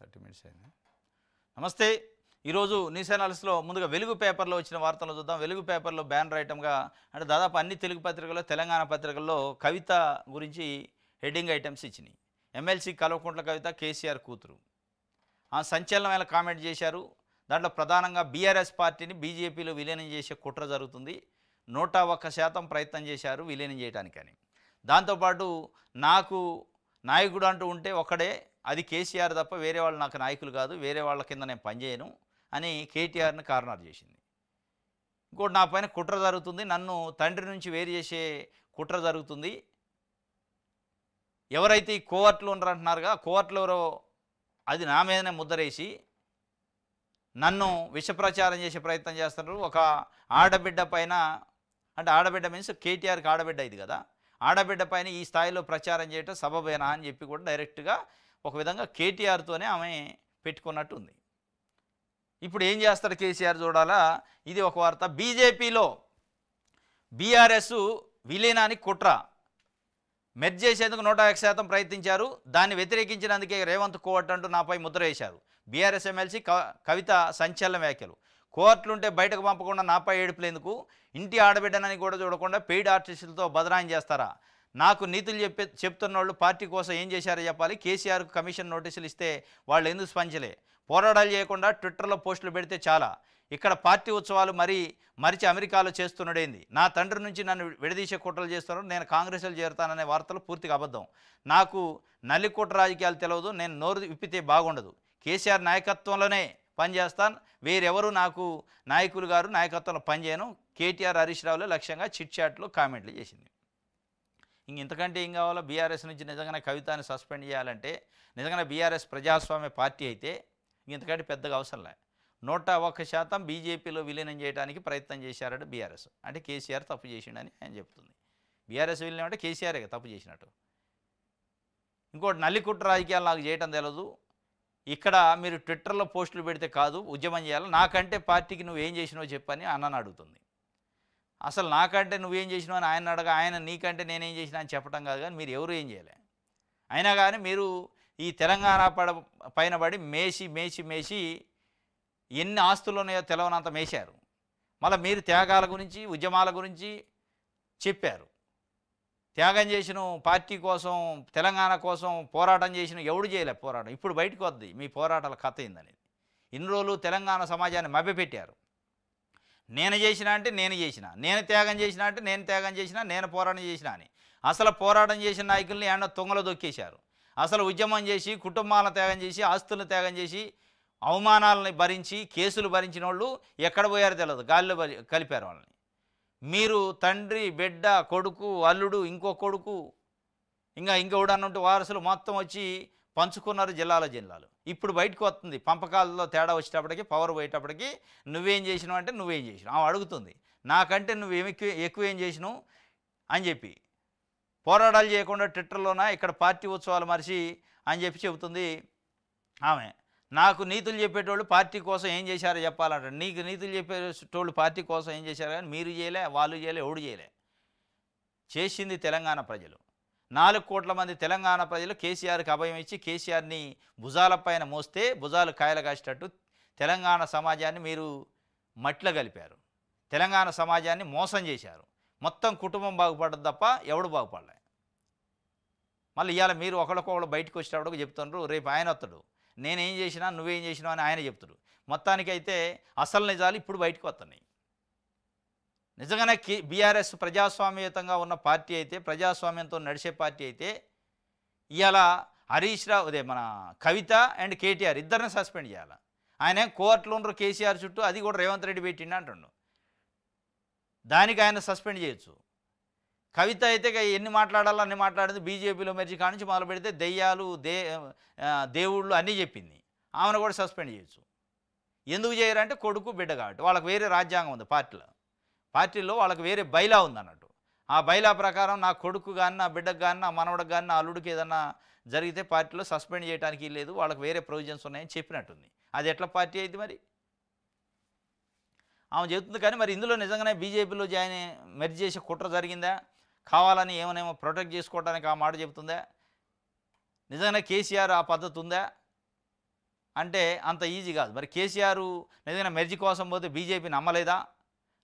30 minutes అయింది. నమస్తే. ఈరోజు న్యూస్ అనాలిసిస్లో ముందుగా వెలుగు పేపర్లో వచ్చిన వార్తలు చూద్దాం. వెలుగు పేపర్లో బ్యానర్ ఐటమ్గా అంటే దాదాపు అన్ని తెలుగు పత్రికల్లో, తెలంగాణ పత్రికల్లో కవిత గురించి హెడ్డింగ్ ఐటమ్స్ ఇచ్చినాయి. ఎమ్మెల్సీ కల్వకుంట్ల కవిత కేసీఆర్ కూతురు ఆ సంచలనమైన కామెంట్ చేశారు. దాంట్లో ప్రధానంగా బీఆర్ఎస్ పార్టీని బీజేపీలో విలీనం చేసే కుట్ర జరుగుతుంది, 101% ప్రయత్నం చేశారు విలీనం చేయడానికని. దాంతోపాటు నాకు నాయకుడు అంటూ ఉంటే ఒకడే, అది కేసీఆర్ తప్ప వేరే వాళ్ళు నాకు నాయకులు కాదు, వేరే వాళ్ళ కింద నేను పనిచేయను అని కేటీఆర్ని కార్నర్ చేసింది. ఇంకోటి, నా పైన కుట్ర జరుగుతుంది, నన్ను తండ్రి నుంచి వేరు చేసే కుట్ర జరుగుతుంది, ఎవరైతే ఈ కోవర్ట్లు ఉన్నారంటున్నారుగా కోవర్ట్లు ఎవరో అది నా మీదనే ముద్దరేసి నన్ను విషప్రచారం చేసే ప్రయత్నం చేస్తున్నారు. ఒక ఆడబిడ్డ పైన, అంటే ఆడబిడ్డ మీన్స్ కేటీఆర్కి ఆడబిడ్డ ఇది కదా, ఆడబిడ్డ పైన ఈ స్థాయిలో ప్రచారం చేయటం సబబేనా అని చెప్పి కూడా డైరెక్ట్గా ఒక విధంగా కేటీఆర్తోనే ఆమె పెట్టుకున్నట్టు ఉంది. ఇప్పుడు ఏం చేస్తాడు కేసీఆర్ చూడాలా. ఇది ఒక వార్త. బీజేపీలో బీఆర్ఎస్ విలీనానికి కుట్ర, మెర్జ్ చేసేందుకు 101% ప్రయత్నించారు, దాన్ని వ్యతిరేకించినందుకే రేవంత్ కోర్టు అంటూ నాపై ముద్ర వేశారు. బీఆర్ఎస్ ఎమ్మెల్సీ కవిత సంచలన వ్యాఖ్యలు. కోర్టులుంటే బయటకు పంపకుండా నాపై ఏడుపులేందుకు, ఇంటి ఆడబిడ్డనని కూడా చూడకుండా పెయిడ్ ఆర్టిస్టులతో బదనాయం చేస్తారా, నాకు నీతులు చెప్తున్న వాళ్ళు పార్టీ కోసం ఏం చేశారో చెప్పాలి, కేసీఆర్కు కమిషన్ నోటీసులు ఇస్తే వాళ్ళు ఎందుకు స్పంచలే, పోరాటాలు చేయకుండా ట్విట్టర్లో పోస్టులు పెడితే చాలా, ఇక్కడ పార్టీ ఉత్సవాలు మరిచి అమెరికాలో చేస్తున్నడేంది, నా తండ్రి నుంచి నన్ను విడదీసే కుట్రలు చేస్తున్నారు, నేను కాంగ్రెస్లో చేరుతాననే వార్తలు పూర్తిగా అబద్ధం, నాకు నల్లికుట్ర రాజకీయాలు తెలియదు, నేను నోరు విప్పితే బాగుండదు, కేసీఆర్ నాయకత్వంలోనే పనిచేస్తాను, వేరెవరు నాకు నాయకులు గారు నాయకత్వంలో పనిచేయను, కేటీఆర్ హరీష్ రావులే లక్ష్యంగా చిట్ చాట్లో కామెంట్లు చేసింది. ఇంతకంటే ఏం కావాలో. బీఆర్ఎస్ నుంచి నిజంగానే కవితని సస్పెండ్ చేయాలంటే, నిజంగానే బీఆర్ఎస్ ప్రజాస్వామ్య పార్టీ అయితే ఇంతకంటే పెద్దగా అవసరం లే. 101% బీజేపీలో విలీనం చేయడానికి ప్రయత్నం చేశారట బీఆర్ఎస్. అంటే కేసీఆర్ తప్పు చేసిండని ఆయన చెప్తుంది. బీఆర్ఎస్ విలీనం అంటే కేసీఆర్ తప్పు చేసినట్టు. ఇంకోటి, నల్లికుట్ర రాజకీయాలు నాకు చేయటం తెలియదు, ఇక్కడ మీరు ట్విట్టర్లో పోస్టులు పెడితే కాదు, ఉద్యమం చేయాలి, నాకంటే పార్టీకి నువ్వేం చేసినావో చెప్పని అన్నని అడుగుతుంది. అసలు నాకంటే నువ్వేం చేసినావు అని ఆయన అడగా, ఆయన నీకంటే నేనేం చేసినా అని చెప్పడం కాదు, కానీ మీరు ఎవరు ఏం చేయలే. అయినా కానీ మీరు ఈ తెలంగాణ పైన పడి మేసి ఎన్ని ఆస్తులు ఉన్నాయో తెలవనంత మేశారు. మళ్ళీ మీరు త్యాగాల గురించి, ఉద్యమాల గురించి చెప్పారు. త్యాగం చేసిన పార్టీ కోసం, తెలంగాణ కోసం పోరాటం చేసిన ఎవడు చేయలే పోరాటం. ఇప్పుడు బయటకు వద్ది మీ పోరాటాల కథ ఏందనేది. ఇన్ని రోజులు తెలంగాణ సమాజాన్ని మభ్యపెట్టారు. నేను చేసిన అంటే నేను చేసిన, నేను త్యాగం చేసిన అంటే నేను త్యాగం చేసిన, నేను పోరాటం చేసిన అని. అసలు పోరాటం చేసిన నాయకుల్ని ఏమన్నా తొంగలో దొక్కేశారు. అసలు ఉద్యమం చేసి, కుటుంబాలను త్యాగం చేసి, ఆస్తులను త్యాగం చేసి, అవమానాలని భరించి, కేసులు భరించిన వాళ్ళు ఎక్కడ పోయారో తెలియదు, గాలిలో కలిపారు వాళ్ళని. మీరు తండ్రి, బిడ్డ, కొడుకు, అల్లుడు, ఇంకో కొడుకు, ఇంకొకడన్నంటే వారసులు మొత్తం వచ్చి పంచుకున్నారు జిల్లాలు. ఇప్పుడు బయటకు వస్తుంది పంపకాలలో తేడా వచ్చేటప్పటికి, పవర్ పోయేటప్పటికి నువ్వేం చేసినావు అంటే నువ్వేం చేసినావు ఆమె అడుగుతుంది. నాకంటే నువ్వేమి ఎక్కువ ఏం చేసినావు అని చెప్పి, పోరాటాలు చేయకుండా ట్విట్టర్లోన ఇక్కడ పార్టీ ఉత్సవాలు మరిచి అని చెప్పి చెబుతుంది ఆమె. నాకు నీతులు చెప్పేటోళ్ళు పార్టీ కోసం ఏం చేశారో చెప్పాలంట. నీకు నీతులు చెప్పేటోళ్ళు పార్టీ కోసం ఏం చేశారు కానీ మీరు చేయలే, వాళ్ళు చేయలే, ఎవడు చేయలే. చేసింది తెలంగాణ ప్రజలు. 4 కోట్ల మంది తెలంగాణ ప్రజలు కేసీఆర్కి అభయం ఇచ్చి కేసీఆర్ని భుజాలపైన మోస్తే భుజాలు కాయలు కాసేటట్టు తెలంగాణ సమాజాన్ని మీరు మట్టిలో కలిపారు. తెలంగాణ సమాజాన్ని మోసం చేశారు. మొత్తం కుటుంబం బాగుపడదు తప్ప ఎవడు బాగుపడలే. మళ్ళీ ఇవాళ మీరు ఒకళ్ళకొకళ్ళు బయటకు వచ్చేటప్పుడు చెప్తున్నారు, రేపు ఆయన వస్తాడు, నేనేం చేసినా నువ్వేం చేసినావు అని ఆయన చెప్తాడు. మొత్తానికైతే అసలు నిజాలు ఇప్పుడు బయటకు వస్తున్నాయి. నిజంగానే బీఆర్ఎస్ ప్రజాస్వామ్యయుతంగా ఉన్న పార్టీ అయితే, ప్రజాస్వామ్యంతో నడిచే పార్టీ అయితే ఇవాళ హరీష్ రావు మన కవిత అండ్ కేటీఆర్ ఇద్దరిని సస్పెండ్ చేయాలి. ఆయన కోర్టులో ఉన్నారు కేసీఆర్ చుట్టూ, అది కూడా రేవంత్ రెడ్డి పెట్టిండి అంటుండు. దానికి ఆయన సస్పెండ్ చేయొచ్చు. కవిత అయితే ఎన్ని మాట్లాడాలో అన్ని మాట్లాడింది. బీజేపీలో మెర్జీ కానించి మొదలు పెడితే దెయ్యాలు, దేవుళ్ళు అన్నీ చెప్పింది. ఆమెను కూడా సస్పెండ్ చేయొచ్చు. ఎందుకు చేయరంటే కొడుకు, బిడ్డ కాబట్టి. వాళ్ళకి వేరే రాజ్యాంగం ఉంది పార్టీలో వాళ్ళకి వేరే బైలా ఉందన్నట్టు. ఆ బైలా ప్రకారం నా కొడుకు కానీ, నా బిడ్డకు కానీ, నా మనవడికి కానీ, నా అల్లుడికి ఏదన్నా జరిగితే పార్టీలో సస్పెండ్ చేయడానికి లేదు, వాళ్ళకి వేరే ప్రొవిజన్స్ ఉన్నాయని చెప్పినట్టుంది. అది ఎట్లా పార్టీ అయితే మరి ఆమె చెబుతుంది. కానీ మరి ఇందులో నిజంగానే బీజేపీలో మెర్జ్ చేసే కుట్ర జరిగిందా, కావాలని ఏమనేమో ప్రొటెక్ట్ చేసుకోవడానికి ఆ మాట చెబుతుందా, నిజంగానే కేసీఆర్ ఆ పద్ధతి ఉందా, అంటే అంత ఈజీ కాదు. మరి కేసీఆర్ నిజంగా మెర్జీ కోసం పోతే బీజేపీ నమ్మలేదా?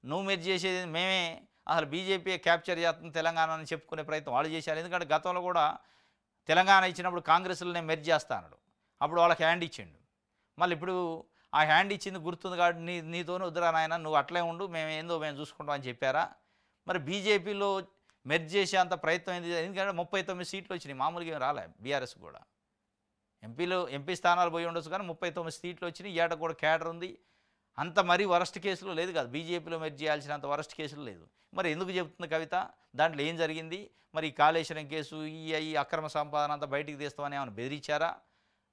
నువ్వు మెర్జీ చేసేది మేమే, అసలు బీజేపీ క్యాప్చర్ చేస్తుంది తెలంగాణ అని చెప్పుకునే ప్రయత్నం వాళ్ళు చేశారు. ఎందుకంటే గతంలో కూడా తెలంగాణ ఇచ్చినప్పుడు కాంగ్రెస్లో నేను మెర్జీ చేస్తా అన్నాడు. అప్పుడు వాళ్ళకి హ్యాండ్ ఇచ్చిండు. మళ్ళీ ఇప్పుడు ఆ హ్యాండ్ ఇచ్చింది గుర్తుంది కాబట్టి నీతోనే వద్దురా నాయన, నువ్వు అట్లే ఉండు, మేము ఏందో మేము చూసుకుంటాం అని చెప్పారా? మరి బీజేపీలో మెర్జ్ చేసే అంత ప్రయత్నం ఏంది? ఎందుకంటే 39 సీట్లు వచ్చినాయి, మామూలుగా ఏం రాలే. బీఆర్ఎస్ కూడా ఎంపీ స్థానాలు పోయి ఉండొచ్చు, కానీ 39 సీట్లు వచ్చినాయి. ఏట కూడా క్యాడర్ ఉంది. అంత మరీ వరస్ట్ కేసులో లేదు కాదు, బీజేపీలో మెర్జ్ చేయాల్సినంత వరస్ట్ కేసులు లేదు. మరి ఎందుకు చెబుతుంది కవిత? దాంట్లో ఏం జరిగింది? మరి కాళేశ్వరం కేసు, ఈ అక్రమ సంపాదన అంతా బయటికి తీస్తామని ఏమైనా బెదిరించారా?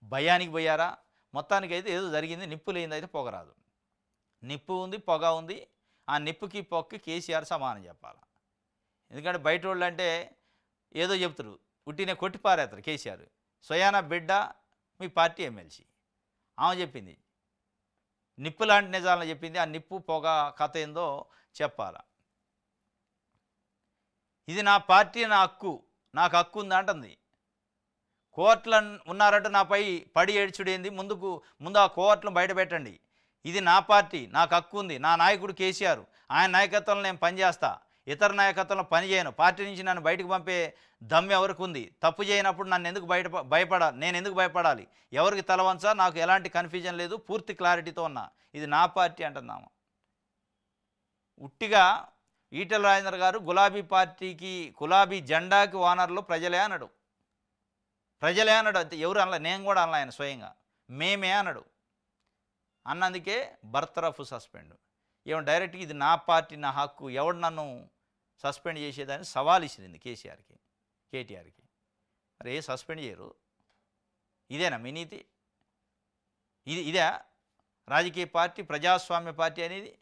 భయానికి పోయారా? మొత్తానికి అయితే ఏదో జరిగింది. నిప్పు లేనిదైతే పొగ రాదు. నిప్పు ఉంది, పొగ ఉంది. ఆ నిప్పుకి పొగకి కేసీఆర్ సమానం చెప్పాలి. ఎందుకంటే బయట వాళ్ళు అంటే ఏదో చెప్తారు, ఉట్టినే కొట్టి పారేస్తారు. కేసీఆర్ స్వయాన బిడ్డ, మీ పార్టీ ఎమ్మెల్సీ, ఆమె చెప్పింది, నిప్పు లాంటి నిజాలను చెప్పింది. ఆ నిప్పు పొగ కథ ఏందో చెప్పాలా. ఇది నా పార్టీ, నా హక్కు, నాకు హక్కు ఉంది అంటుంది. కోర్టులు ఉన్నారంటే నాపై పడి ఏడ్చుడేంది? ముందు ఆ కోర్టులను బయట పెట్టండి. ఇది నా పార్టీ, నాకు హక్కు ఉంది, నా నాయకుడు కేసీఆర్, ఆయన నాయకత్వంలో నేను పనిచేస్తా, ఇతర నాయకత్వంలో పనిచేయను, పార్టీ నుంచి నన్ను బయటకు పంపే దమ్ము ఎవరికి ఉంది? తప్పు చేయనప్పుడు నన్ను ఎందుకు భయపడాలి? నేను ఎందుకు భయపడాలి? ఎవరికి తలవంచా? నాకు ఎలాంటి కన్ఫ్యూజన్ లేదు, పూర్తి క్లారిటీతో ఉన్నా. ఇది నా పార్టీ అంటున్నాము. ఉట్టిగా ఈటెల రాజేందర్ గారు గులాబీ పార్టీకి, గులాబీ జెండాకి ఓనర్లు ప్రజలే అన్నాడు. ప్రజలే అన్నాడు అంతే, ఎవరు అనలే. నేను కూడా అనలే, ఆయన స్వయంగా మేమే అన్నాడు. అన్నందుకే బర్తరఫ్ సస్పెండ్. ఏమో డైరెక్ట్గా ఇది నా పార్టీ, నా హక్కు, ఎవడు నన్ను సస్పెండ్ చేసేదని సవాల్ ఇచ్చింది కేటీఆర్కి. మరి ఏ సస్పెండ్ చేయరు? ఇదేనా మీ నీతి? ఇదే రాజకీయ పార్టీ, ప్రజాస్వామ్య పార్టీ అనేది?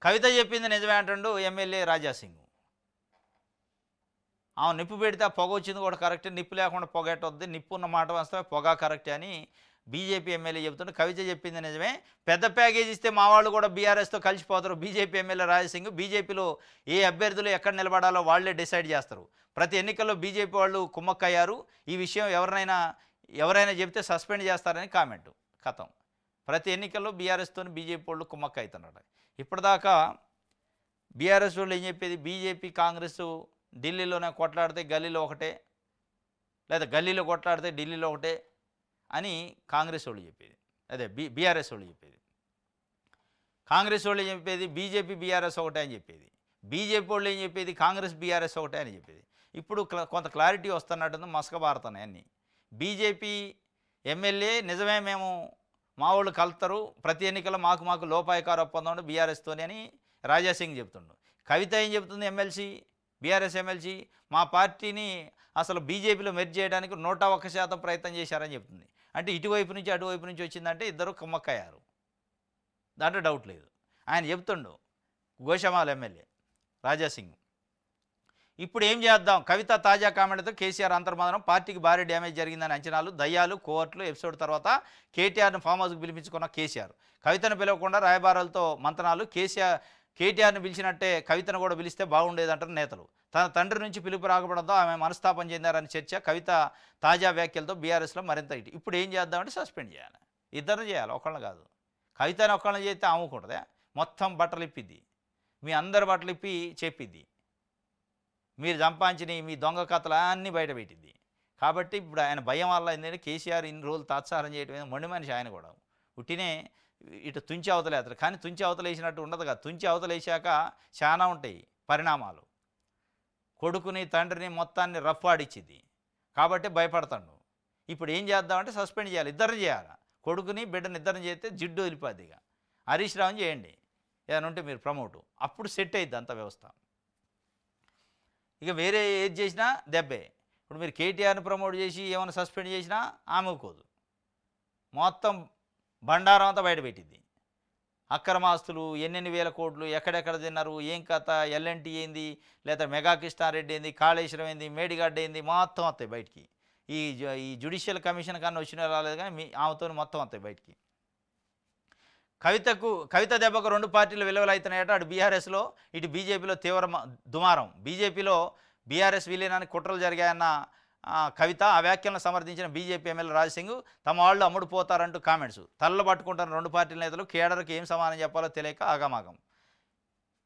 కవిత చెప్పింది నిజమే అంటుండు ఎమ్మెల్యే రాజాసింగ్. ఆమె నిప్పు పెడితే పొగ వచ్చింది కూడా కరెక్టే, నిప్పు లేకుండా పొగ ఎట్టొద్ది, నిప్పు ఉన్న మాట వస్తే పొగ కరెక్టే అని బీజేపీ ఎమ్మెల్యే చెబుతుంటే కవిత చెప్పింది నిజమే. పెద్ద ప్యాకేజ్ ఇస్తే మా వాళ్ళు కూడా బీఆర్ఎస్తో కలిసిపోతారు. బీజేపీ ఎమ్మెల్యే రాజాసింగ్ బీజేపీలో ఏ అభ్యర్థులు ఎక్కడ నిలబడాలో వాళ్ళే డిసైడ్ చేస్తారు. ప్రతి ఎన్నికల్లో బీజేపీ వాళ్ళు కుమ్మక్కయ్యారు. ఈ విషయం ఎవరైనా చెబితే సస్పెండ్ చేస్తారని కామెంటు. కథం. ప్రతి ఎన్నికల్లో బీఆర్ఎస్తో బీజేపీ వాళ్ళు కుమ్మక్క అవుతున్నారు. ఇప్పటిదాకా బీఆర్ఎస్ వాళ్ళు ఏం చెప్పేది? బీజేపీ కాంగ్రెస్ ఢిల్లీలోనే కొట్లాడితే గల్లీలో ఒకటే, లేదా గల్లీలో కొట్లాడితే ఢిల్లీలో ఒకటే అని కాంగ్రెస్ వాళ్ళు చెప్పేది. అదే బీఆర్ఎస్ వాళ్ళు చెప్పేది. కాంగ్రెస్ వాళ్ళు ఏం చెప్పేది? బీజేపీ బీఆర్ఎస్ ఒకటే అని చెప్పేది. బీజేపీ వాళ్ళు ఏం చెప్పేది? కాంగ్రెస్ బీఆర్ఎస్ ఒకటే అని చెప్పేది. ఇప్పుడు కొంత క్లారిటీ వస్తున్నట్టుంది, మసకబారుతున్నాయి అన్నీ. బీజేపీ ఎమ్మెల్యే నిజమే, మేము మా వాళ్ళు కలుతారు, ప్రతి ఎన్నికల్లో మాకు లోపాయకార ఒప్పందం బీఆర్ఎస్తోని అని రాజాసింగ్ చెప్తుండు. కవిత ఏం చెప్తుంది? బీఆర్ఎస్ ఎమ్మెల్సీ మా పార్టీని అసలు బీజేపీలో మెర్జ్ చేయడానికి 101% ప్రయత్నం చేశారని చెప్తుంది. అంటే ఇటువైపు నుంచి అటువైపు నుంచి వచ్చిందంటే ఇద్దరు కుమ్మక్కయ్యారు, దాంట్లో డౌట్ లేదు. ఆయన చెప్తుండు గోషమాల్ ఎమ్మెల్యే రాజాసింగ్. ఇప్పుడు ఏం చేద్దాం? కవిత తాజా కామెంట్తో కేసీఆర్ అంతర్మదనం, పార్టీకి భారీ డ్యామేజ్ జరిగిందని అంచనాలు, దయ్యాలు, కోర్టులు ఎపిసోడ్ తర్వాత కేటీఆర్ను ఫామ్ హౌస్కి పిలిపించుకున్న కేసీఆర్. కవితను పిలవకుండా రాయబారాలతో మంతనాలు. కేటీఆర్ని పిలిచినట్టే కవితను కూడా పిలిస్తే బాగుండేదంటారు నేతలు. తన తండ్రి నుంచి పిలుపు రాకపోవడంతో ఆమె మనస్తాపం చెందారని చర్చ. కవిత తాజా వ్యాఖ్యలతో బీఆర్ఎస్లో మరింత ఇటు. ఇప్పుడు ఏం చేద్దామంటే సస్పెండ్ చేయాలి, ఇద్దరు చేయాలి, ఒకళ్ళని కాదు. కవితని ఒకళ్ళని చేస్తే అమ్ముకుంటుందా? మొత్తం బట్టలు ఇప్పిద్ది, మీ అందరి బట్టలు ఇప్పి చెప్పిద్ది, మీరు సంపాదించిన మీ దొంగ కథలు అన్నీ బయట పెట్టింది. కాబట్టి ఇప్పుడు ఆయన భయం వల్ల ఏంటంటే కేసీఆర్ ఇన్ని రోజులు తాత్సారం చేయడం మొండి మనిషి. ఆయన కూడా ఉట్టినే ఇటు తుంచి అవతలేస్తారు, కానీ తుంచి అవతలేసినట్టు ఉండదు కదా. తుంచి అవతలేసాక చాలా ఉంటాయి పరిణామాలు. కొడుకుని తండ్రిని మొత్తాన్ని రఫ్ ఆడిచ్చింది కాబట్టి భయపడతాడు. ఇప్పుడు ఏం చేద్దామంటే సస్పెండ్ చేయాలి, ఇద్దరిని చేయాలి. కొడుకుని బిడ్డని ఇద్దరిని చేస్తే జిడ్డు వదిలిపోద్ది. ఇక హరీష్ రావుని చేయండి, ఏదైనా ఉంటే మీరు ప్రమోటు, అప్పుడు సెట్ అయ్యిద్ది అంత వ్యవస్థ. ఇక వేరే ఏది చేసినా దెబ్బే. ఇప్పుడు మీరు కేటీఆర్ని ప్రమోట్ చేసి ఏమైనా సస్పెండ్ చేసినా ఆమెకోదు, మొత్తం బండారం అంతా బయటపెట్టింది. అక్రమాస్తులు ఎన్నెన్ని వేల కోట్లు ఎక్కడెక్కడ తిన్నారు, ఏం కథ, ఎల్ఎన్టీ ఏంది, లేదా మెగా కృష్ణారెడ్డి ఏంది, కాళేశ్వరం ఏంది, మేడిగడ్డ ఏంది, మొత్తం వస్తాయి బయటికి. ఈ జ్యుడిషియల్ కమిషన్ కన్నా వచ్చిన రాలేదు, కానీ ఆమెతో మొత్తం వస్తాయి బయటికి. కవిత దెబ్బకు రెండు పార్టీలు విలువలవుతున్నాయట. అటు బీఆర్ఎస్లో ఇటు బీజేపీలో తీవ్ర దుమారం. బీజేపీలో బీఆర్ఎస్ విలీనానికి కుట్రలు జరిగాయన్న కవిత ఆ వ్యాఖ్యలను సమర్థించిన బీజేపీ ఎమ్మెల్యే రాజసింగ్ తమ వాళ్ళు అమ్ముడుపోతారంటూ కామెంట్స్. తల్ల పట్టుకుంటున్న రెండు పార్టీల నేతలు కేడర్కి ఏం సమాధానం చెప్పాలో తెలియక ఆగమాగం.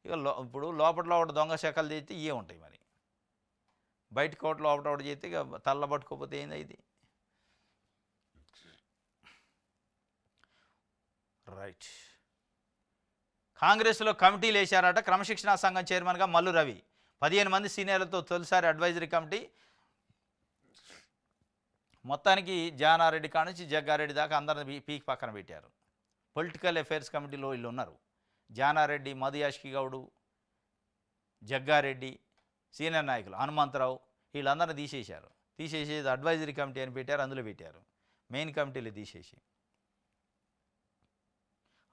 ఇక ఇప్పుడు లోపల ఒకటి దొంగ శకలు చేస్తే ఇవే ఉంటాయి. మరి బయటకు ఒకటి లోపల ఒకటి చేస్తే ఇక తల్ల పట్టుకోకపోతే ఏంది ఇది? రైట్. కాంగ్రెస్లో కమిటీలు వేశారట. క్రమశిక్షణా సంఘం చైర్మన్గా మల్లు రవి 15 మంది సీనియర్లతో తొలిసారి అడ్వైజరీ కమిటీ. మొత్తానికి జానారెడ్డి కాడ నుంచి జగ్గారెడ్డి దాకా అందరిని పీకి పక్కన పెట్టారు. పొలిటికల్ అఫైర్స్ కమిటీలో వీళ్ళు ఉన్నారు. జానారెడ్డి, మధు యాష్కి గౌడు, జగ్గారెడ్డి, సీనియర్ నాయకులు హనుమంతరావు వీళ్ళందరినీ తీసేశారు. తీసేసేది అడ్వైజరీ కమిటీ అని పెట్టారు, అందులో పెట్టారు. మెయిన్ కమిటీలు తీసేసి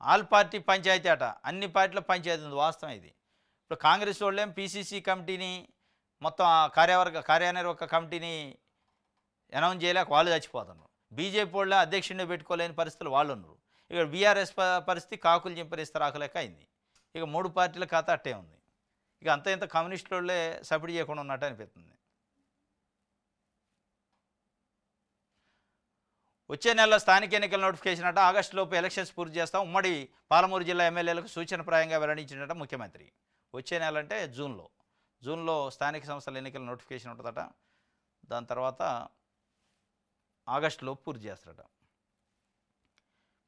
ఆల్ పార్టీ పంచాయతీ అట. అన్ని పార్టీల పంచాయతీ ఉంది. వాస్తవం ఇది. ఇప్పుడు కాంగ్రెస్ వాళ్ళేం పీసీసీ కమిటీని మొత్తం కార్యనిర్వాహక కమిటీని అనౌన్స్ చేయలేక వాళ్ళు చచ్చిపోతున్నారు. బీజేపీ వాళ్ళే అధ్యక్షుడిని పెట్టుకోలేని పరిస్థితులు వాళ్ళు ఉన్నారు. ఇక బీఆర్ఎస్ పరిస్థితి కాకులు చింపరిస్తరాకలేక అయింది. ఇక 3 పార్టీల కథ అట్టే ఉంది. ఇక అంత ఇంత కమ్యూనిస్టు వాళ్ళే సపోర్ట్ చేయకుండా ఉన్నట్టు అనిపిస్తుంది. వచ్చే నెలలో స్థానిక ఎన్నికల నోటిఫికేషన్ అట. ఆగస్టులోపు ఎలక్షన్స్ పూర్తి చేస్తాం. ఉమ్మడి పాలమూరు జిల్లా ఎమ్మెల్యేలకు సూచనప్రాయంగా వెల్లడించినట ముఖ్యమంత్రి. వచ్చే నెల అంటే జూన్లో స్థానిక సంస్థల ఎన్నికల నోటిఫికేషన్ ఉంటుందట. దాని తర్వాత ఆగస్టులోపు పూర్తి చేస్తారట.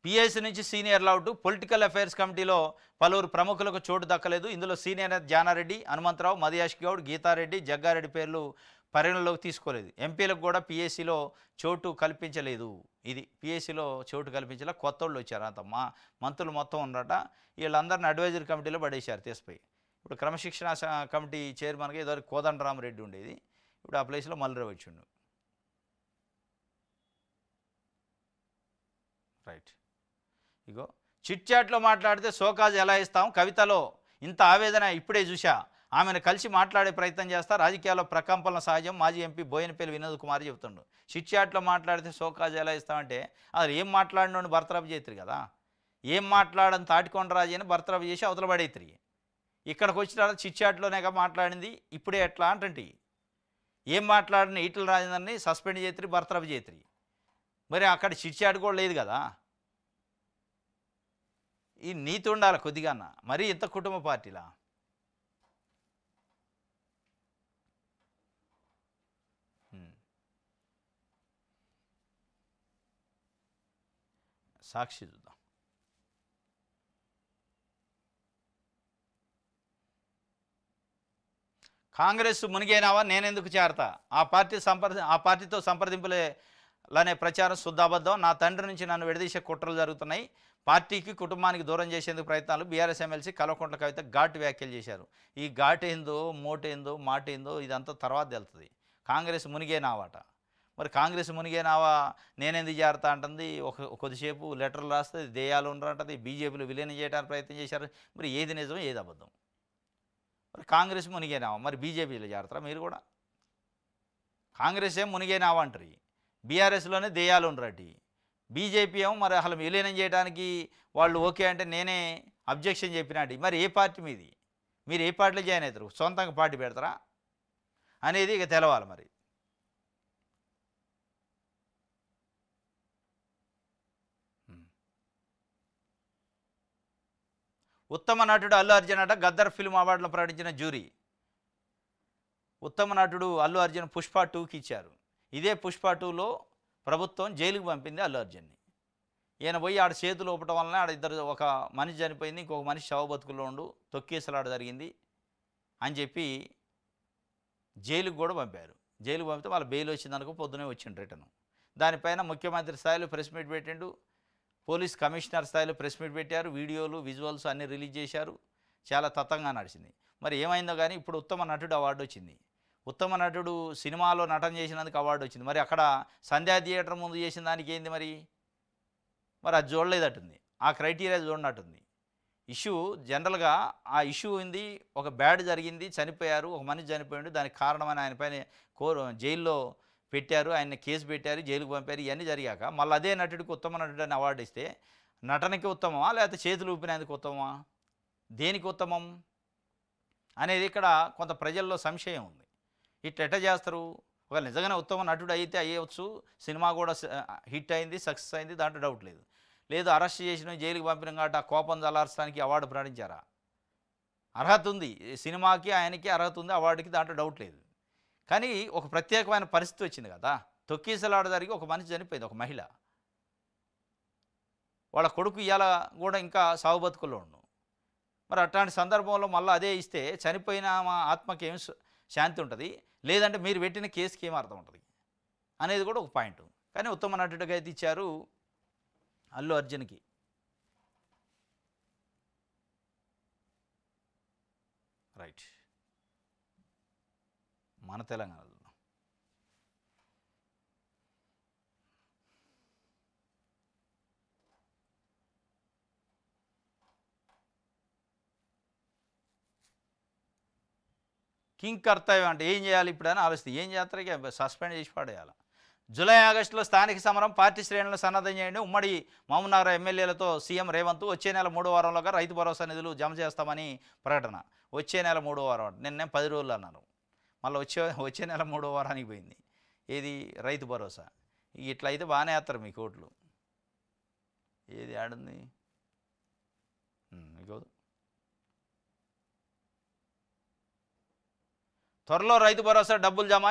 పిఐసి నుంచి సీనియర్లు అవుట్. పొలిటికల్ అఫైర్స్ కమిటీలో పలువురు ప్రముఖులకు చోటు దక్కలేదు. ఇందులో సీనియర్ జానారెడ్డి, హనుమంతరావు, మధు యాష్కి గౌడ్, గీతారెడ్డి, జగ్గారెడ్డి పేర్లు పరిగణలోకి తీసుకోలేదు. ఎంపీలకు కూడా పిఎస్సిలో చోటు కల్పించలేదు. ఇది పిఎస్సిలో చోటు కల్పించలే. కొత్త వాళ్ళు వచ్చారు. అంత మంత్రులు మొత్తం ఉన్నారట. వీళ్ళందరినీ అడ్వైజరీ కమిటీలో పడేశారు తీసిపోయి. ఇప్పుడు క్రమశిక్షణ కమిటీ చైర్మన్గా ఏదో కోదండరామరెడ్డి ఉండేది. ఇప్పుడు ఆ ప్లేస్లో మల్లురావు వచ్చిండు. రైట్. ఇగో చిట్ చాట్లో మాట్లాడితే సోకాజ్ ఎలా ఇస్తాం? కవితలో ఇంత ఆవేదన ఇప్పుడే చూసా. ఆమెను కలిసి మాట్లాడే ప్రయత్నం చేస్తా. రాజకీయాల్లో ప్రకంపనల సహజం. మాజీ ఎంపీ బోయినపల్లి వినోద్ కుమార్ చెబుతుండు. చిట్ చాట్లో మాట్లాడితే సోకాజ్ ఎలా ఇస్తామంటే అది ఏం మాట్లాడినోని బర్తరఫ్ చేతురు కదా. ఏం మాట్లాడని తాటికొండరాజు అని బర్తరఫ్ చేసి అవతల పడేతురి. ఇక్కడికి వచ్చిన చిట్ చాట్లోనేగా మాట్లాడింది. ఇప్పుడే ఎట్లా అంటే ఏం మాట్లాడిన ఈటల రాజేందర్ని సస్పెండ్ చేతురి, బర్తరఫ్ చేతురి. మరి అక్కడ చిట్ చాట్ కూడా లేదు కదా. ఈ నీతి ఉండాలి కొద్దిగా. మరీ ఇంత కుటుంబ పార్టీలా? సాక్షి చూద్దాం. కాంగ్రెస్ మునిగేనావా, నేనెందుకు చేరతా? ఆ పార్టీతో సంప్రదింపులనే ప్రచారం శుద్ధాబద్ధం. నా తండ్రి నుంచి నన్ను విడదీసే కుట్రలు జరుగుతున్నాయి. పార్టీకి కుటుంబానికి దూరం చేసేందుకు ప్రయత్నాలు. బీఆర్ఎస్ ఎమ్మెల్సీ కల్వకుంట్ల కవిత ఘాటు వ్యాఖ్యలు చేశారు. ఈ ఘాటేందో, మోటేందో, మాటేందో ఇదంతా తర్వాత తెలుస్తుంది. కాంగ్రెస్ మునిగేనావాట. మరి కాంగ్రెస్ మునిగేనావా నేనెందుకు చేరతా అంటుంది. కొద్దిసేపు లెటర్లు రాస్తుంది, దేయాలు ఉండరంటది. బీజేపీలో విలీనం చేయడానికి ప్రయత్నం చేశారు. మరి ఏది నిజం, ఏది అబద్ధం? మరి కాంగ్రెస్ మునిగేనావా, మరి బీజేపీలో చేరతారా మీరు కూడా? కాంగ్రెస్ ఏం మునిగేనావా అంటారు. బీఆర్ఎస్లోనే దేయాలు ఉండరటి. బీజేపీ ఏమో మరి అసలు విలీనం చేయడానికి వాళ్ళు ఓకే అంటే నేనే అబ్జెక్షన్ చెప్పినట్టు. మరి ఏ పార్టీ మీది? మీరు ఏ పార్టీలో జాయిన్ అవుతారు? సొంతంగా పార్టీ పెడతారా అనేది ఇక తెలవాలి. మరి ఉత్తమ నటుడు అల్లు అర్జున్ అట. గద్దర్ ఫిల్మ్ అవార్డులను ప్రకటించిన జ్యూరీ. ఉత్తమ నటుడు అల్లు అర్జున్ పుష్ప 2కి ఇచ్చారు. ఇదే పుష్ప 2లో ప్రభుత్వం జైలుకు పంపింది అల్లు అర్జున్ని. ఈయన పోయి ఆడ చేతులు ఊపటం వలన ఆడ ఒక మనిషి చనిపోయింది, ఇంకొక మనిషి శవ బతుకుల్లో ఉండు తొక్కేసలాడ జరిగింది అని చెప్పి జైలుకు కూడా పంపారు. జైలుకు పంపితే వాళ్ళ బెయిల్ వచ్చిందనుకో పొద్దునే వచ్చిండు రిటర్న్. దానిపైన ముఖ్యమంత్రి స్థాయిలో ప్రెస్ మీట్ పెట్టిండు. పోలీస్ కమిషనర్ స్థాయిలో ప్రెస్ మీట్ పెట్టారు. వీడియోలు, విజువల్స్ అన్నీ రిలీజ్ చేశారు. చాలా తతంగా నడిచింది. మరి ఏమైందో కానీ ఇప్పుడు ఉత్తమ నటుడు అవార్డు వచ్చింది. ఉత్తమ నటుడు సినిమాలో నటన చేసినందుకు అవార్డు వచ్చింది. మరి అక్కడ సంధ్యా థియేటర్ ముందు చేసిన దానికి ఏంది మరి అది చూడలేదట్టుంది. ఆ క్రైటీరియా చూడనట్టుంది. ఇష్యూ జనరల్గా ఆ ఇష్యూ ఉంది. ఒక బ్యాడ్ జరిగింది, చనిపోయారు, ఒక మనిషి చనిపోయాడు, దానికి కారణమని ఆయన పైన జైల్లో పెట్టారు, ఆయన కేసు పెట్టారు, జైలుకు పంపారు. ఇవన్నీ జరిగాక మళ్ళీ అదే నటుడికి ఉత్తమ నటుడు అని అవార్డు ఇస్తే నటనకి ఉత్తమమా లేకపోతే చేతులు ఊపినందుకు ఉత్తమమా, దేనికి ఉత్తమం అనేది ఇక్కడ కొంత ప్రజల్లో సంశయం ఉంది. ఇట్లా ఎట్లా చేస్తారు? ఒకవేళ నిజంగానే ఉత్తమ నటుడు అయితే అయ్యవచ్చు, సినిమా కూడా హిట్ అయింది, సక్సెస్ అయింది, దాంట్లో డౌట్ లేదు. లేదు అరెస్ట్ చేసిన జైలుకి పంపిన కాబట్టి ఆ కోపం చల్లార్చడానికి అవార్డు ప్రకటించారా? అర్హత ఉంది, సినిమాకి ఆయనకి అర్హత ఉంది అవార్డుకి, దాంట్లో డౌట్ లేదు. కానీ ఒక ప్రత్యేకమైన పరిస్థితి వచ్చింది కదా, తొక్కీసలాట జరిగి ఒక మనిషి చనిపోయింది, ఒక మహిళ. వాళ్ళ కొడుకు ఇవాళ కూడా ఇంకా సాగు బతుకుల్లో ఉండు. మరి అట్లాంటి సందర్భంలో మళ్ళీ అదే ఇస్తే చనిపోయిన మా ఆత్మకి ఏం శాంతి ఉంటుంది, లేదంటే మీరు పెట్టిన కేసుకి ఏం అర్థం ఉంటుంది అనేది కూడా ఒక పాయింట్. కానీ ఉత్తమ నటుడిగా అయితే ఇచ్చారు అల్లు అర్జున్కి. రైట్. మన తెలంగాణలో కింగ్ కర్తవ్యం అంటే ఏం చేయాలి ఇప్పుడు అని ఆలోచిస్తే ఏం చేస్తారు, ఇక సస్పెండ్ చేసి పడేయాలి. జూలై ఆగస్టులో స్థానిక సమరం, పార్టీ శ్రేణులను సన్నద్ధం చేయండి. ఉమ్మడి మహబూబ్నగర్ ఎమ్మెల్యేలతో సీఎం రేవంత్ వచ్చే నెల 3వ వారంలోగా రైతు భరోసా నిధులు జమ చేస్తామని ప్రకటన. వచ్చే నెల 3వ వారం, నిన్నే 10 రోజులు అన్నారు, మళ్ళీ వచ్చే నెల 3వ వారానికి పోయింది. ఏది రైతు భరోసా. ఇట్లా అయితే బాగానే వేస్తారు మీ కోట్లు. ఏది ఆడుంది మీకు త్వరలో రైతు భరోసా డబ్బులు జమ.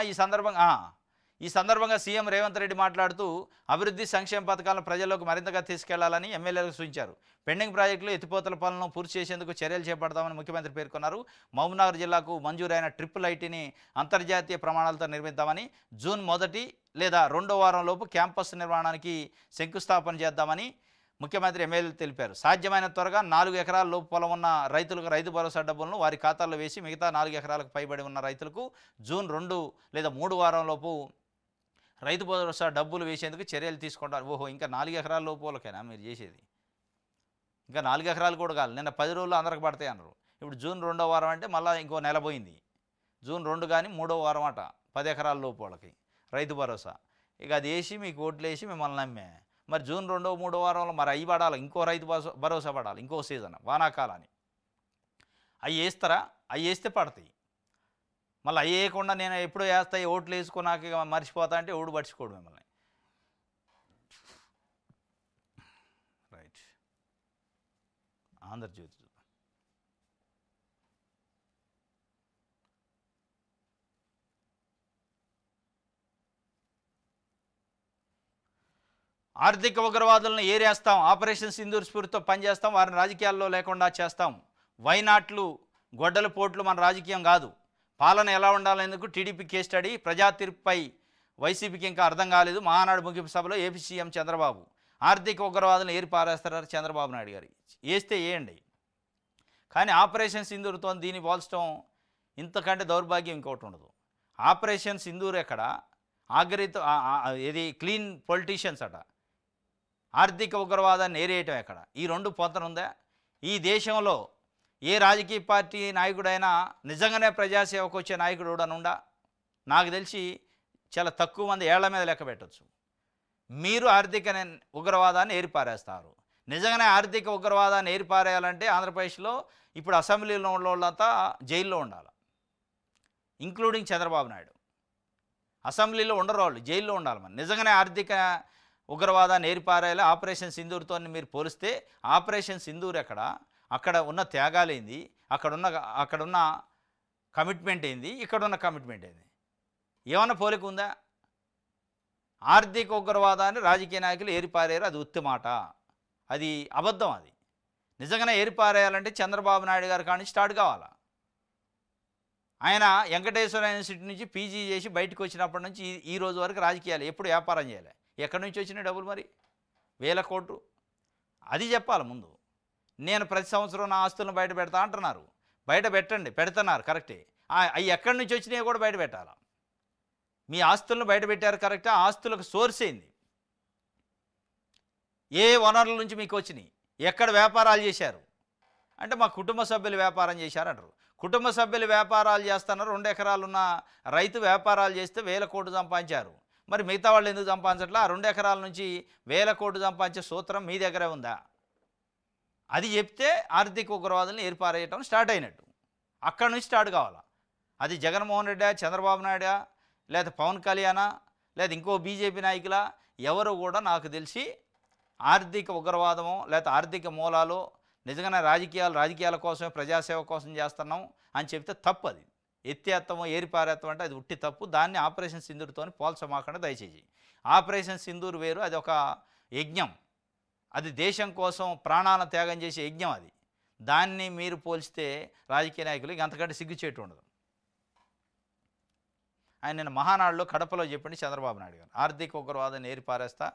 ఈ సందర్భంగా సీఎం రేవంత్ రెడ్డి మాట్లాడుతూ అభివృద్ధి సంక్షేమ పథకాలను ప్రజల్లోకి మరింతగా తీసుకెళ్లాలని ఎమ్మెల్యేలకు సూచించారు. పెండింగ్ ప్రాజెక్టులు, ఎత్తిపోతల పనులను పూర్తి చేసేందుకు చర్యలు చేపడతామని ముఖ్యమంత్రి పేర్కొన్నారు. మహబూబ్నగర్ జిల్లాకు మంజూరైన ట్రిపుల్ ఐటీని అంతర్జాతీయ ప్రమాణాలతో నిర్మిద్దామని, జూన్ 1 లేదా 2వ వారంలోపు క్యాంపస్ నిర్మాణానికి శంకుస్థాపన చేద్దామని ముఖ్యమంత్రి ఎమ్మెల్యేలు తెలిపారు. సాధ్యమైన త్వరగా 4 ఎకరాల లోపు పొలం ఉన్న రైతులకు రైతు భరోసా డబ్బులను వారి ఖాతాల్లో వేసి మిగతా 4 ఎకరాలకు పైబడి ఉన్న రైతులకు జూన్ 2 లేదా 3 వారంలోపు రైతు భరోసా డబ్బులు వేసేందుకు చర్యలు తీసుకుంటారు. ఓహో, ఇంకా 4 ఎకరాల లోపు వాళ్ళకైనా మీరు చేసేది? ఇంకా 4 ఎకరాలు కూడా కాదు. నిన్న 10 రోజులు అందరికి పడతాయి అన్నారు. ఇప్పుడు జూన్ 2వ వారం అంటే మళ్ళీ ఇంకో నెల పోయింది. జూన్ 2 కానీ 3వ వారం అట 10 ఎకరాల లోపు వాళ్ళకి రైతు భరోసా. ఇక అది వేసి మీకు ఓట్లు వేసి మిమ్మల్ని నమ్మే. మరి జూన్ 2వ 3వ వారంలో మరి అవి పడాలి, ఇంకో రైతు భరోసా పడాలి, ఇంకో సీజన్ వానాకాలాన్ని. అవి వేస్తారా? అవి వేస్తే పడతాయి. మళ్ళీ అవి వేయకుండా నేను ఎప్పుడో వేస్తాయి ఓట్లు వేసుకున్నాక మర్చిపోతా అంటే ఓడు పట్టించుకోడు మిమ్మల్ని. రైట్. ఆంధ్రజ్యోతి ఆర్థిక ఉగ్రవాదులను ఏరేస్తాం, ఆపరేషన్ సింధూర్ స్ఫూర్తితో పనిచేస్తాం, వారిని రాజకీయాల్లో లేకుండా చేస్తాం. వైనాట్లు, గొడ్డల పోట్లు మన రాజకీయం కాదు. పాలన ఎలా ఉండాలనేందుకు టీడీపీ కేస్ స్టడీ. ప్రజా తీర్పుపై వైసీపీకి ఇంకా అర్థం కాలేదు. మహానాడు ముగింపు సభలో ఏపీ సీఎం చంద్రబాబు ఆర్థిక ఉగ్రవాదులను ఏరి పారేస్తారు చంద్రబాబు నాయుడు గారు. వేస్తే వేయండి, కానీ ఆపరేషన్ సింధూర్తో దీన్ని పోల్చడం ఇంతకంటే దౌర్భాగ్యం ఇంకోటి ఉండదు. ఆపరేషన్ సింధూర్ ఎక్కడ, ఆగ్రహిత ఇది క్లీన్ పొలిటీషియన్స్ అట, ఆర్థిక ఉగ్రవాదాన్ని ఏరేయటం ఎక్కడ? ఈ రెండు పొంతనుందా? ఈ దేశంలో ఏ రాజకీయ పార్టీ నాయకుడైనా నిజంగానే ప్రజాసేవకు వచ్చే నాయకుడు కూడా ఉండా? నాకు తెలిసి చాలా తక్కువ మంది ఏళ్ల మీద లెక్క పెట్టచ్చు. మీరు ఆర్థిక ఉగ్రవాదాన్ని ఏరిపారేస్తారు. నిజంగానే ఆర్థిక ఉగ్రవాదాన్ని ఏరిపారేయాలంటే ఆంధ్రప్రదేశ్లో ఇప్పుడు అసెంబ్లీలో ఉన్న వాళ్ళంతా జైల్లో ఉండాలి, ఇంక్లూడింగ్ చంద్రబాబు నాయుడు. అసెంబ్లీలో ఉండరు వాళ్ళు, జైల్లో ఉండాలి. మరి నిజంగానే ఆర్థిక ఉగ్రవాదాన్ని ఏరిపారేయాలి. ఆపరేషన్ సింధూర్తో మీరు పోలిస్తే ఆపరేషన్ సింధూర్ ఎక్కడ, అక్కడ ఉన్న త్యాగాలేంది, అక్కడున్న కమిట్మెంట్ ఏంది, ఇక్కడున్న కమిట్మెంట్ ఏంది? ఏమన్నా పోలిక ఉందా? ఆర్థిక ఉగ్రవాదాన్ని రాజకీయ నాయకులు ఏరిపారేయారు, అది ఉత్తి మాట, అది అబద్ధం. అది నిజంగానే ఏరిపారేయాలంటే చంద్రబాబు నాయుడు గారి కాడి నుంచి స్టార్ట్ కావాలా. ఆయన వెంకటేశ్వర యూనివర్సిటీ నుంచి పీజీ చేసి బయటకు వచ్చినప్పటి నుంచి ఈ రోజు వరకు రాజకీయాలు, ఎప్పుడు వ్యాపారం చేయాలి. ఎక్కడి నుంచి వచ్చినాయి డబ్బులు? మరి 1000 కోట్లు. అది చెప్పాలి ముందు. నేను ప్రతి సంవత్సరం నా ఆస్తులను బయట పెడతా అంటున్నారు. బయట పెట్టండి, పెడుతున్నారు కరెక్టే. అవి ఎక్కడి నుంచి వచ్చినాయో కూడా బయట పెట్టాలి. మీ ఆస్తులను బయట పెట్టారు కరెక్టే, ఆ ఆస్తులకు సోర్స్ ఏంది, ఏ వనరుల నుంచి మీకు వచ్చినాయి, ఎక్కడ వ్యాపారాలు చేశారు అంటే మా కుటుంబ సభ్యులు వ్యాపారం చేశారంటారు. కుటుంబ సభ్యులు వ్యాపారాలు చేస్తున్నారు. 2 ఎకరాలున్న రైతు వ్యాపారాలు చేస్తే 1000 కోట్లు సంపాదించారు. మరి మిగతా వాళ్ళు ఎందుకు సంపాదించట్లా? ఆ 2 ఎకరాల నుంచి 1000 కోట్లు సంపాదించే సూత్రం మీ దగ్గరే ఉందా? అది చెప్తే ఆర్థిక ఉగ్రవాదులను ఏర్పారేయటం స్టార్ట్ అయినట్టు. అక్కడి నుంచి స్టార్ట్ కావాలా. అది జగన్మోహన్ రెడ్డి, చంద్రబాబు నాయుడు, లేదా పవన్ కళ్యాణా లేదా ఇంకో బీజేపీ నాయకుల ఎవరు కూడా నాకు తెలిసి ఆర్థిక ఉగ్రవాదమో లేదా ఆర్థిక మూలాలు నిజంగానే రాజకీయాల కోసమే ప్రజాసేవ కోసం చేస్తున్నాం అని చెప్తే తప్పు. అది ఎత్తేత్తమో ఏరిపారేత్తం అంటే అది ఉట్టి తప్పు. దాన్ని ఆపరేషన్ సింధూర్తో పోల్చమాకుండా దయచేసి. ఆపరేషన్ సింధూర్ వేరు, అది ఒక యజ్ఞం, అది దేశం కోసం ప్రాణాలను త్యాగం చేసే యజ్ఞం. అది దాన్ని మీరు పోల్చితే రాజకీయ నాయకులు అంతకంటే సిగ్గుచేటు ఉండదు. ఆయన నిన్న మహానాడులో కడపలో చెప్పండి చంద్రబాబు నాయుడు గారు, ఆర్థిక ఉగ్రవాదాన్ని ఏరిపారేస్తా,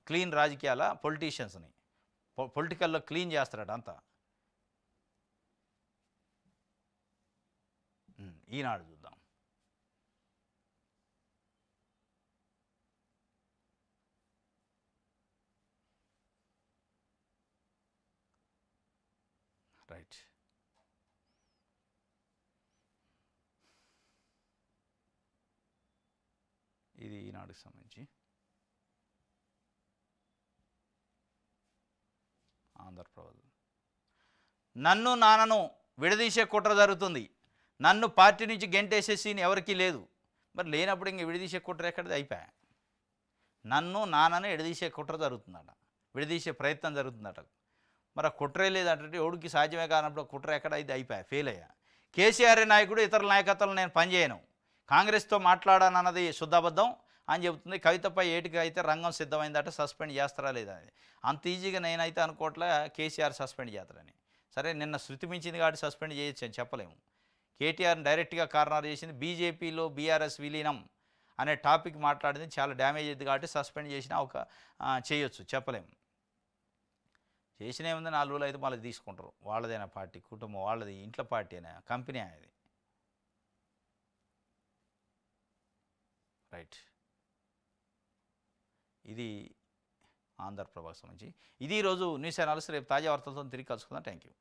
క్లీన్ రాజకీయాల పొలిటీషియన్స్ని పొలిటికల్లో క్లీన్ చేస్తారట అంతా. ఈనాడు చూద్దాం. రైట్, ఇది ఈనాడుకి సంబంధించి. ఆంధ్రప్రదేశ్, నన్ను నాన్నను విడదీసే కుట్ర జరుగుతుంది, నన్ను పార్టీ నుంచి గెంటేసే సీన్ ఎవరికీ లేదు. మరి లేనప్పుడు ఇంక విడదీసే కుట్ర ఎక్కడిది? అయిపోయా. నన్ను నాన్నను విడదీసే కుట్ర జరుగుతుందట, విడదీసే ప్రయత్నం జరుగుతుందట. మరి ఆ కుట్రే లేదంటే ఎవడికి సాధ్యమే కానప్పుడు కుట్ర ఎక్కడ? ఇది అయిపోయా, ఫెయిల్ అయ్యా. కేసీఆర్ నాయకుడు ఇతరుల నాయకత్వంలో నేను పనిచేయను, కాంగ్రెస్తో మాట్లాడానన్నది శుద్ధాబద్ధం అని చెబుతుంది. కవితపై ఏటికి అయితే రంగం సిద్ధమైందట, సస్పెండ్ చేస్తారా లేదా అని. అంత ఈజీగా నేనైతే అనుకోవట్లే కేసీఆర్ సస్పెండ్ చేస్తారని. సరే, నిన్న శృతి మించింది కాబట్టి సస్పెండ్ చేయొచ్చు అని చెప్పలేము. కేటీఆర్ని డైరెక్ట్గా కార్నర్ చేసింది. బీజేపీలో బీఆర్ఎస్ విలీనం అనే టాపిక్ మాట్లాడింది, చాలా డ్యామేజ్ అయింది కాబట్టి సస్పెండ్ చేసినా చేయొచ్చు, చెప్పలేము. చేసిన ఏముంది, 4 రోజులు అయితే మళ్ళీ తీసుకుంటారు. వాళ్ళదైనా పార్టీ, కుటుంబం వాళ్ళది, ఇంట్లో పార్టీ అయినా కంపెనీ అనేది. రైట్, ఇది ఆంధ్రప్రభకు సంబంధించి. ఇది ఈరోజు న్యూస్ అనాలిసిస్. రేపు తాజా వార్తలతో తిరిగి కలుసుకుందాం. Thank you.